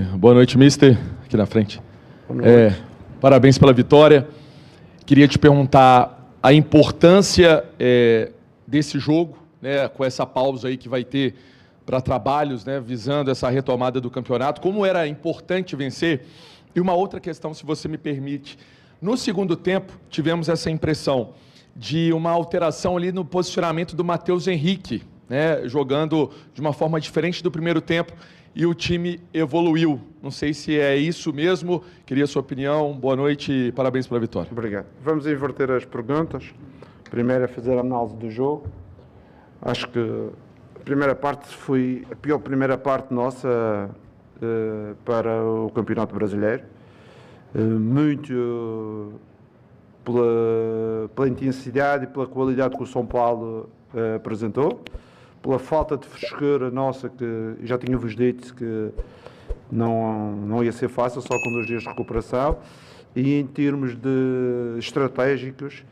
Boa noite, mister. Aqui na frente. Boa noite. Parabéns pela vitória. Queria te perguntar a importância desse jogo, né, com essa pausa aí que vai ter para trabalhos, né, visando essa retomada do campeonato. Como era importante vencer? E uma outra questão, se você me permite. No segundo tempo, tivemos essa impressão de uma alteração ali no posicionamento do Matheus Henrique, né, jogando de uma forma diferente do primeiro tempo, e o time evoluiu. Não sei se é isso mesmo. Queria a sua opinião. Boa noite e parabéns pela vitória. Obrigado. Vamos inverter as perguntas. Primeiro é fazer a análise do jogo. Acho que a primeira parte foi a pior primeira parte nossa para o Campeonato Brasileiro. Muito pela intensidade e pela qualidade que o São Paulo apresentou. Pela falta de frescura nossa, que já tinha-vos dito que não ia ser fácil, só com 2 dias de recuperação. E em termos estratégicos,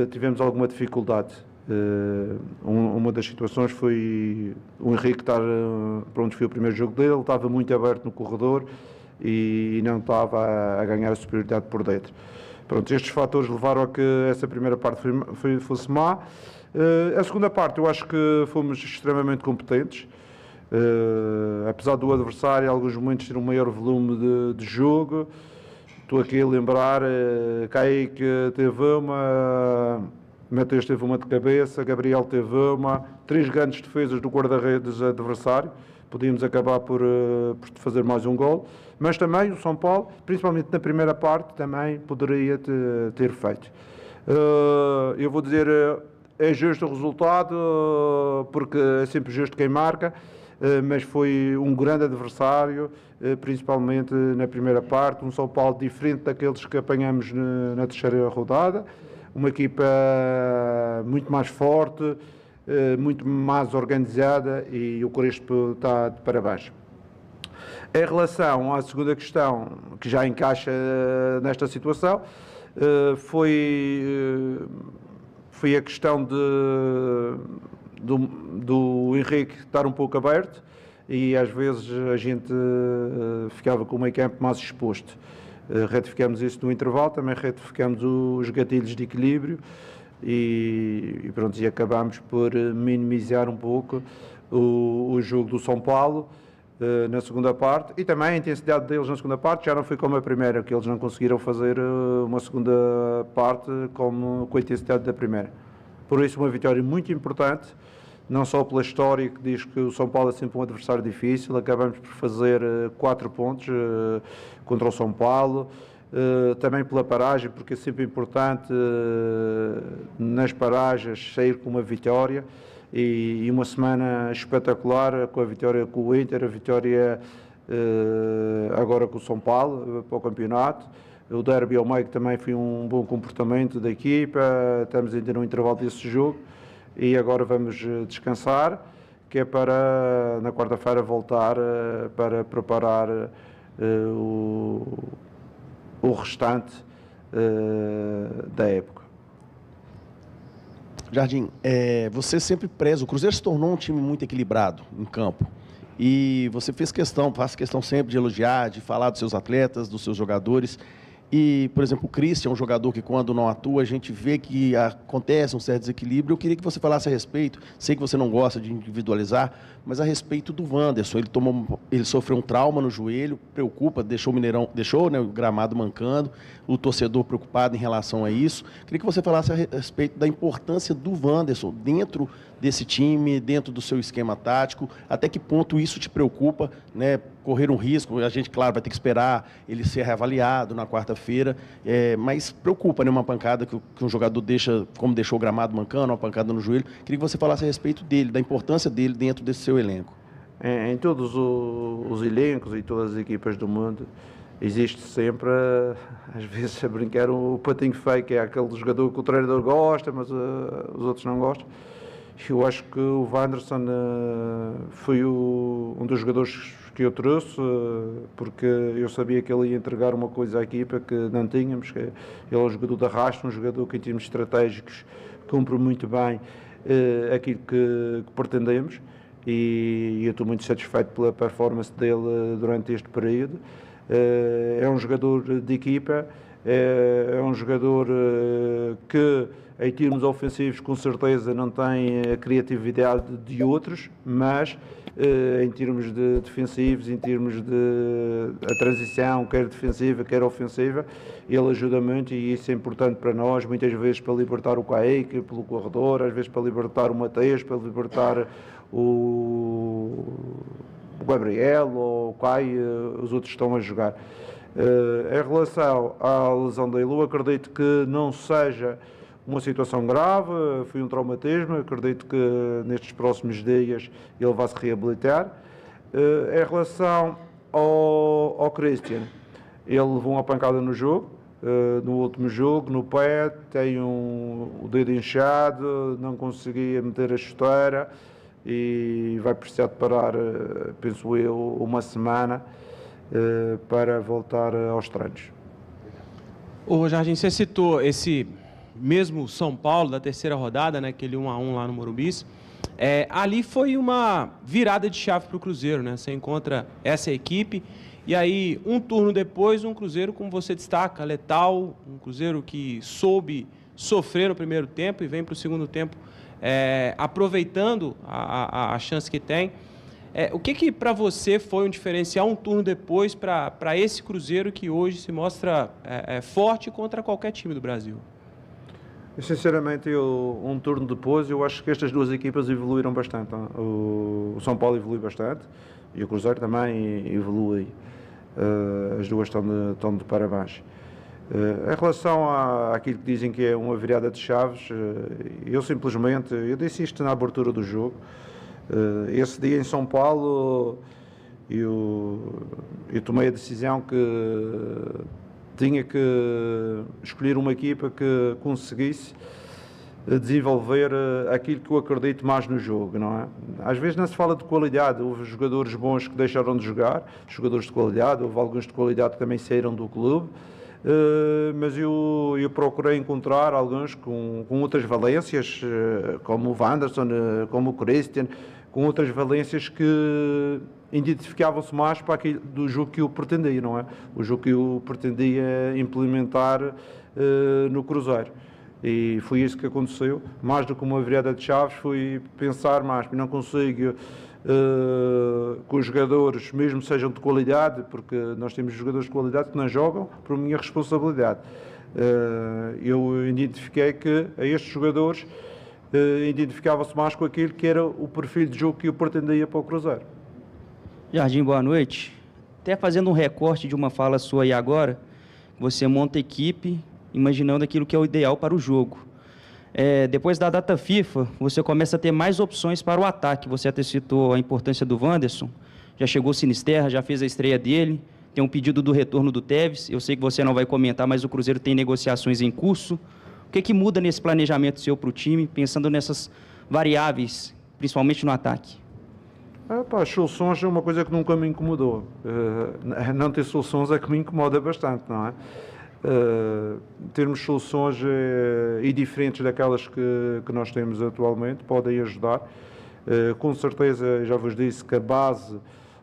tivemos alguma dificuldade. Uma das situações foi o Henrique estar, pronto, foi o primeiro jogo dele, estava muito aberto no corredor e não estava a ganhar a superioridade por dentro. Pronto, estes fatores levaram a que essa primeira parte fosse má. A segunda parte, eu acho que fomos extremamente competentes. Apesar do adversário, em alguns momentos, ter um maior volume de jogo. Estou aqui a lembrar, Kaique teve uma, Mateus teve uma de cabeça, Gabriel teve uma, 3 grandes defesas do guarda-redes adversário. Podíamos acabar por fazer mais um gol. Mas também o São Paulo, principalmente na primeira parte, também poderia ter feito. Eu vou dizer... É justo o resultado, porque é sempre justo quem marca, mas foi um grande adversário, principalmente na primeira parte, um São Paulo diferente daqueles que apanhamos na terceira rodada, uma equipa muito mais forte, muito mais organizada, e o Crespo está de parabéns. Em relação à segunda questão, que já encaixa nesta situação, foi a questão do Henrique estar um pouco aberto, e às vezes a gente ficava com o meio campo mais exposto. Retificamos isso no intervalo, também retificamos os gatilhos de equilíbrio e pronto, e acabámos por minimizar um pouco o jogo do São Paulo na segunda parte, e também a intensidade deles na segunda parte já não foi como a primeira, que eles não conseguiram fazer uma segunda parte com a intensidade da primeira. Por isso, uma vitória muito importante, não só pela história que diz que o São Paulo é sempre um adversário difícil. Acabamos por fazer 4 pontos contra o São Paulo, também pela paragem, porque é sempre importante nas paragens sair com uma vitória. E uma semana espetacular com a vitória com o Inter, a vitória agora com o São Paulo para o campeonato. O derby ao meio também foi um bom comportamento da equipa. Estamos ainda no intervalo desse jogo e agora vamos descansar, que é para na quarta-feira voltar para preparar o restante da época. Jardim, você sempre preza, o Cruzeiro se tornou um time muito equilibrado em campo, e você faz questão sempre de elogiar, de falar dos seus atletas, dos seus jogadores, e, por exemplo, o Christian é um jogador que, quando não atua, a gente vê que acontece um certo desequilíbrio. Eu queria que você falasse a respeito, sei que você não gosta de individualizar, mas a respeito do Wanderson. Ele sofreu um trauma no joelho, preocupa, deixou o gramado mancando, o torcedor preocupado em relação a isso. Queria que você falasse a respeito da importância do Wanderson dentro desse time, dentro do seu esquema tático, até que ponto isso te preocupa, né? Correr um risco, a gente, claro, vai ter que esperar ele ser reavaliado na quarta-feira, mas preocupa, né? Uma pancada que um jogador deixa, como deixou o gramado mancando, uma pancada no joelho. Queria que você falasse a respeito dele, da importância dele dentro desse seu elenco. Em todos os elencos e todas as equipas do mundo, existe sempre, às vezes, a brincar o patinho feio, que é aquele jogador que o treinador gosta, mas os outros não gostam. Eu acho que o Wanderson foi um dos jogadores que eu trouxe, porque eu sabia que ele ia entregar uma coisa à equipa que não tínhamos, que ele é um jogador de arrasto, um jogador que, em termos estratégicos, cumpre muito bem aquilo que pretendemos, e eu estou muito satisfeito pela performance dele durante este período. É um jogador de equipa, é um jogador que em termos ofensivos com certeza não tem a criatividade de outros, mas em termos de defensivos, em termos de a transição, quer defensiva, quer ofensiva, ele ajuda muito e isso é importante para nós, muitas vezes para libertar o Kaique pelo corredor, às vezes para libertar o Mateus, para libertar o Gabriel ou o Caio, os outros estão a jogar. Em relação à lesão dele, eu acredito que não seja uma situação grave, foi um traumatismo, acredito que nestes próximos dias ele vai se reabilitar. Em relação ao Christian, ele levou uma pancada no jogo, no último jogo, no pé, tem o dedo inchado, não conseguia meter a chuteira e vai precisar de parar, penso eu, uma semana para voltar aos treinos. Ô Jardim, você citou esse mesmo São Paulo, da terceira rodada, né, aquele 1-1 lá no Morumbi. Ali foi uma virada de chave para o Cruzeiro, né? Você encontra essa equipe e aí um turno depois um Cruzeiro, como você destaca, letal, um Cruzeiro que soube sofrer no primeiro tempo e vem para o segundo tempo aproveitando a chance que tem. O que para você foi um diferencial um turno depois para esse Cruzeiro que hoje se mostra forte contra qualquer time do Brasil? Sinceramente, um turno depois, eu acho que estas duas equipas evoluíram bastante. O São Paulo evolui bastante e o Cruzeiro também evolui. As duas estão de parabéns. Em relação àquilo que dizem que é uma virada de chaves, eu disse isto na abertura do jogo. Esse dia em São Paulo, eu tomei a decisão que tinha que escolher uma equipa que conseguisse desenvolver aquilo que eu acredito mais no jogo, não é? Às vezes não se fala de qualidade, houve jogadores bons que deixaram de jogar, jogadores de qualidade, houve alguns de qualidade que também saíram do clube, mas eu procurei encontrar alguns com outras valências, como o Wanderson, como o Christian, com outras valências que identificavam-se mais para aquilo do jogo que eu pretendia, não é? O jogo que eu pretendia implementar no Cruzeiro. E foi isso que aconteceu. Mais do que uma virada de chaves, fui pensar mais, não consigo que os jogadores, mesmo sejam de qualidade, porque nós temos jogadores de qualidade que não jogam por minha responsabilidade. Eu identifiquei que a estes jogadores identificava-se mais com aquilo que era o perfil de jogo que eu pretendia para o Cruzeiro. Jardim, boa noite. Até fazendo um recorte de uma fala sua aí agora, você monta equipe imaginando aquilo que é o ideal para o jogo. Depois da data FIFA, você começa a ter mais opções para o ataque. Você até citou a importância do Wanderson, já chegou o Sinisterra, já fez a estreia dele, tem um pedido do retorno do Tevez. Eu sei que você não vai comentar, mas o Cruzeiro tem negociações em curso. O que muda nesse planejamento seu para o time, pensando nessas variáveis, principalmente no ataque? As soluções é uma coisa que nunca me incomodou. Não ter soluções é que me incomoda bastante, não é? Termos soluções e diferentes daquelas que nós temos atualmente podem ajudar. Com certeza, já vos disse que a base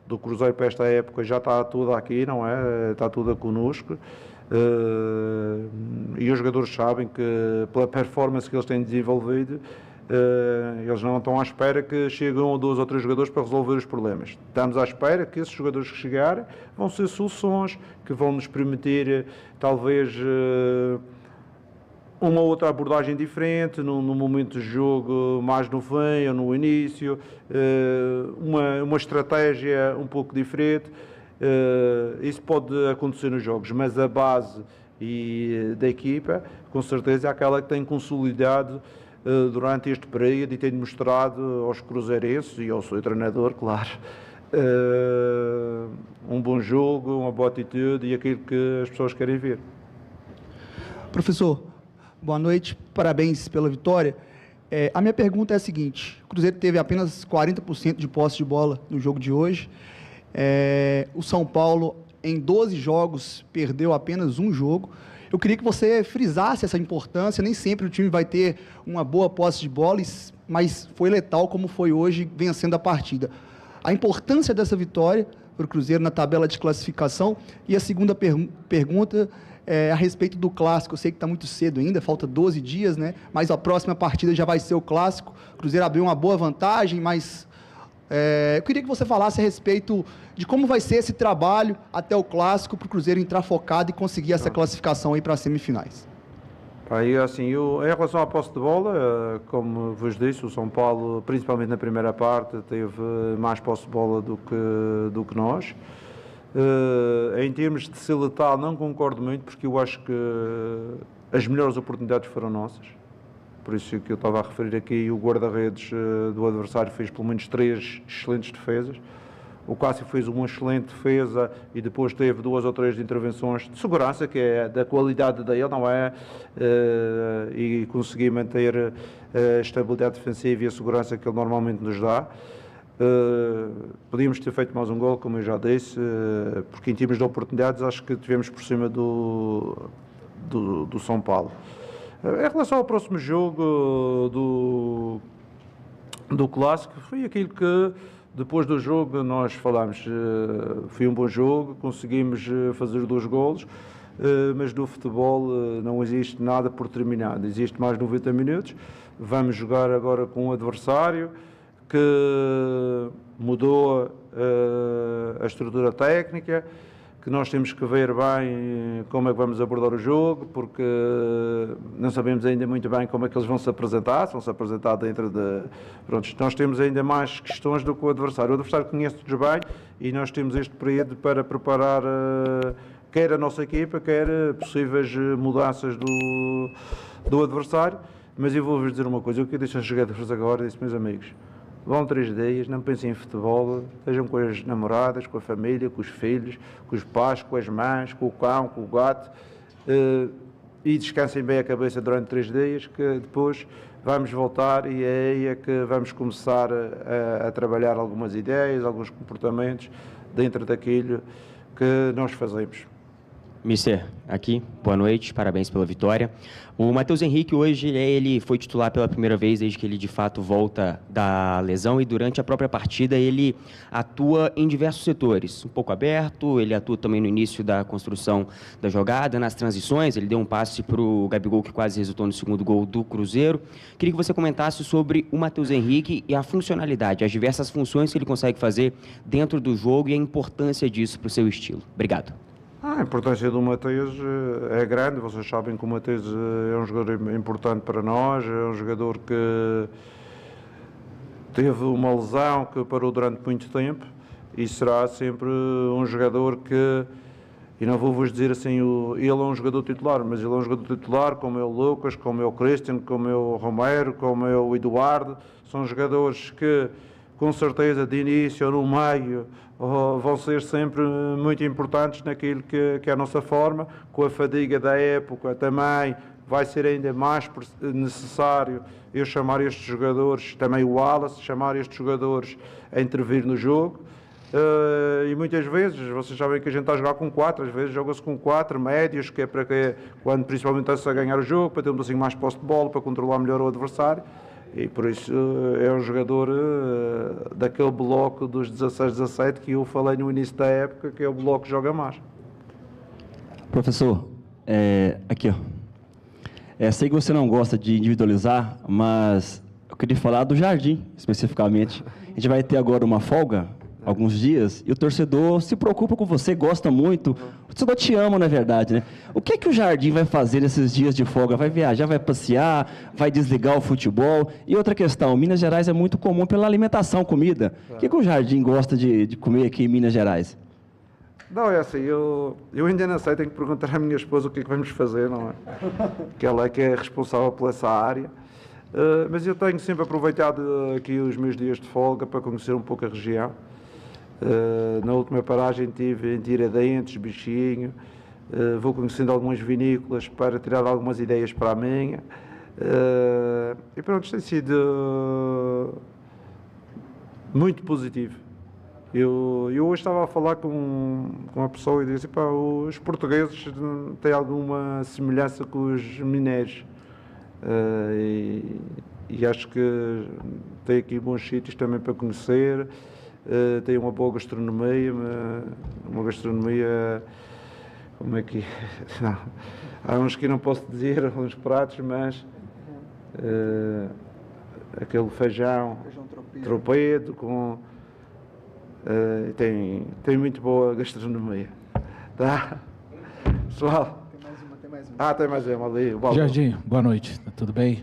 do Cruzeiro para esta época já está toda aqui, não é? Está toda connosco. E os jogadores sabem que, pela performance que eles têm desenvolvido, eles não estão à espera que cheguem 1 ou 2 ou 3 jogadores para resolver os problemas. Estamos à espera que esses jogadores que chegarem vão ser soluções que vão nos permitir, talvez, uma outra abordagem diferente, no momento de jogo mais no fim ou no início, uma estratégia um pouco diferente. Isso pode acontecer nos jogos, mas a base da equipa, com certeza, é aquela que tem consolidado durante este período e tem mostrado aos cruzeirenses e ao seu treinador, claro, um bom jogo, uma boa atitude e aquilo que as pessoas querem ver. Professor, boa noite, parabéns pela vitória. A minha pergunta é a seguinte: o Cruzeiro teve apenas 40% de posse de bola no jogo de hoje. O São Paulo, em 12 jogos, perdeu apenas um jogo. Eu queria que você frisasse essa importância. Nem sempre o time vai ter uma boa posse de bola, mas foi letal como foi hoje, vencendo a partida. A importância dessa vitória para o Cruzeiro na tabela de classificação. E a segunda pergunta é a respeito do Clássico. Eu sei que está muito cedo ainda, falta 12 dias, né? Mas a próxima partida já vai ser o Clássico. O Cruzeiro abriu uma boa vantagem, mas eu queria que você falasse a respeito de como vai ser esse trabalho até o Clássico para o Cruzeiro entrar focado e conseguir essa classificação aí para as semifinais. Aí, assim, em relação à posse de bola, como vos disse, o São Paulo, principalmente na primeira parte, teve mais posse de bola do que nós. Em termos de ser letal, não concordo muito, porque eu acho que as melhores oportunidades foram nossas. Por isso que eu estava a referir aqui, o guarda-redes do adversário fez pelo menos 3 excelentes defesas. O Cássio fez uma excelente defesa e depois teve 2 ou 3 intervenções de segurança, que é da qualidade dele, não é? E conseguir manter a estabilidade defensiva e a segurança que ele normalmente nos dá. Podíamos ter feito mais um gol, como eu já disse, porque em termos de oportunidades acho que tivemos por cima do São Paulo. Em relação ao próximo jogo do Clássico, foi aquilo que depois do jogo nós falámos. Foi um bom jogo, conseguimos fazer 2 golos, mas no futebol não existe nada por terminado, existe mais 90 minutos. Vamos jogar agora com um adversário que mudou a estrutura técnica, que nós temos que ver bem como é que vamos abordar o jogo, porque não sabemos ainda muito bem como é que eles vão se apresentar, se vão se apresentar dentro de... Pronto, nós temos ainda mais questões do que o adversário. O adversário conhece-nos bem e nós temos este período para preparar quer a nossa equipa, quer possíveis mudanças do adversário. Mas eu vou-vos dizer uma coisa, eu que deixo as jogadores agora, disse, meus amigos, vão 3 dias, não pensem em futebol, estejam com as namoradas, com a família, com os filhos, com os pais, com as mães, com o cão, com o gato, e descansem bem a cabeça durante 3 dias, que depois vamos voltar e é aí que vamos começar a trabalhar algumas ideias, alguns comportamentos dentro daquilo que nós fazemos. Mister, aqui, boa noite, parabéns pela vitória. O Matheus Henrique hoje, ele foi titular pela primeira vez desde que ele de fato volta da lesão e durante a própria partida ele atua em diversos setores, um pouco aberto, ele atua também no início da construção da jogada, nas transições, ele deu um passe para o Gabigol que quase resultou no segundo gol do Cruzeiro. Queria que você comentasse sobre o Matheus Henrique e a funcionalidade, as diversas funções que ele consegue fazer dentro do jogo e a importância disso para o seu estilo. Obrigado. A importância do Matheus é grande, vocês sabem que o Matheus é um jogador importante para nós, é um jogador que teve uma lesão que parou durante muito tempo e será sempre um jogador que, e não vou-vos dizer assim, ele é um jogador titular, mas ele é um jogador titular como é o Lucas, como é o Christian, como é o Romero, como é o Eduardo, são jogadores que com certeza de início ou no meio vão ser sempre muito importantes naquilo que é a nossa forma, com a fadiga da época também vai ser ainda mais necessário eu chamar estes jogadores, também o Wallace, chamar estes jogadores a intervir no jogo. E muitas vezes, vocês sabem que a gente está a jogar com 4, às vezes joga-se com 4 médios, que é para que, quando principalmente está-se a ganhar o jogo, para termos assim mais posse de bola, para controlar melhor o adversário. E por isso é um jogador daquele bloco dos 16-17 que eu falei no início da época, que é o bloco que joga mais. Professor, aqui ó, sei que você não gosta de individualizar, mas eu queria falar do Jardim, especificamente. A gente vai ter agora uma folga, alguns dias, e o torcedor se preocupa com você, gosta muito, o torcedor te ama, na verdade, né? O que é que o Jardim vai fazer nesses dias de folga? Vai viajar, vai passear, vai desligar o futebol? E outra questão, Minas Gerais é muito comum pela alimentação, comida. O que o Jardim gosta de comer aqui em Minas Gerais? Não, é assim, eu ainda não sei, tenho que perguntar à minha esposa o que é que vamos fazer, não é? Que ela é que é responsável por essa área. Mas eu tenho sempre aproveitado aqui os meus dias de folga para conhecer um pouco a região. Na última paragem estive em Tiradentes, Bichinho, vou conhecendo algumas vinícolas para tirar algumas ideias para a minha. E pronto, tem sido muito positivo. Eu hoje estava a falar com uma pessoa e disse, pá, os portugueses têm alguma semelhança com os mineiros. E acho que tem aqui bons sítios também para conhecer, tem uma boa gastronomia, uma gastronomia, como é que não, há uns que não posso dizer, uns pratos, mas aquele feijão tropeiro com tem muito boa gastronomia, tá? Pessoal, tem mais uma ali. Jardim, boa noite, tudo bem?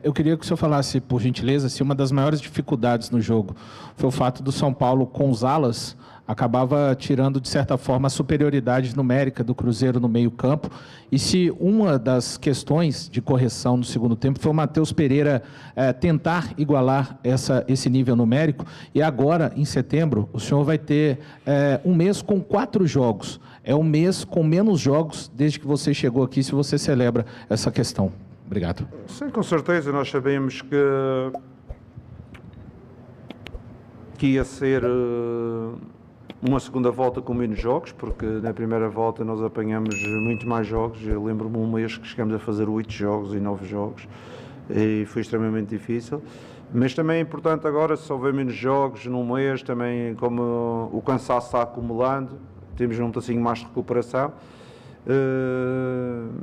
Eu queria que o senhor falasse, por gentileza, se uma das maiores dificuldades no jogo foi o fato do São Paulo, com os alas, acabava tirando, de certa forma, a superioridade numérica do Cruzeiro no meio-campo, e se uma das questões de correção no segundo tempo foi o Matheus Pereira tentar igualar esse nível numérico, e agora, em setembro, o senhor vai ter um mês com 4 jogos. É um mês com menos jogos desde que você chegou aqui, se você celebra essa questão. Obrigado. Sim, com certeza. Nós sabemos que ia ser uma segunda volta com menos jogos, porque na primeira volta nós apanhamos muito mais jogos. Eu lembro-me um mês que chegamos a fazer 8 jogos e 9 jogos, e foi extremamente difícil. Mas também é importante agora, se houver menos jogos num mês, também como o cansaço está acumulando, temos um pedacinho mais de recuperação,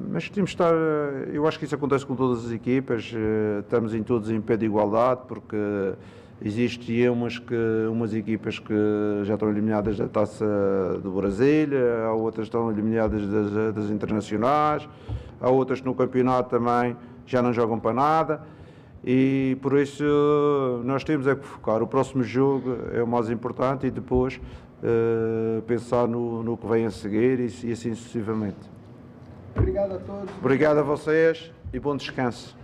mas temos de estar, eu acho que isso acontece com todas as equipas, estamos todos em pé de igualdade, porque existem umas equipas que já estão eliminadas da Taça do Brasil, há outras que estão eliminadas das internacionais, há outras que no campeonato também já não jogam para nada, e por isso nós temos que focar. O próximo jogo é o mais importante e depois pensar no que vem a seguir e assim sucessivamente. Obrigado a todos. Obrigado a vocês e bom descanso.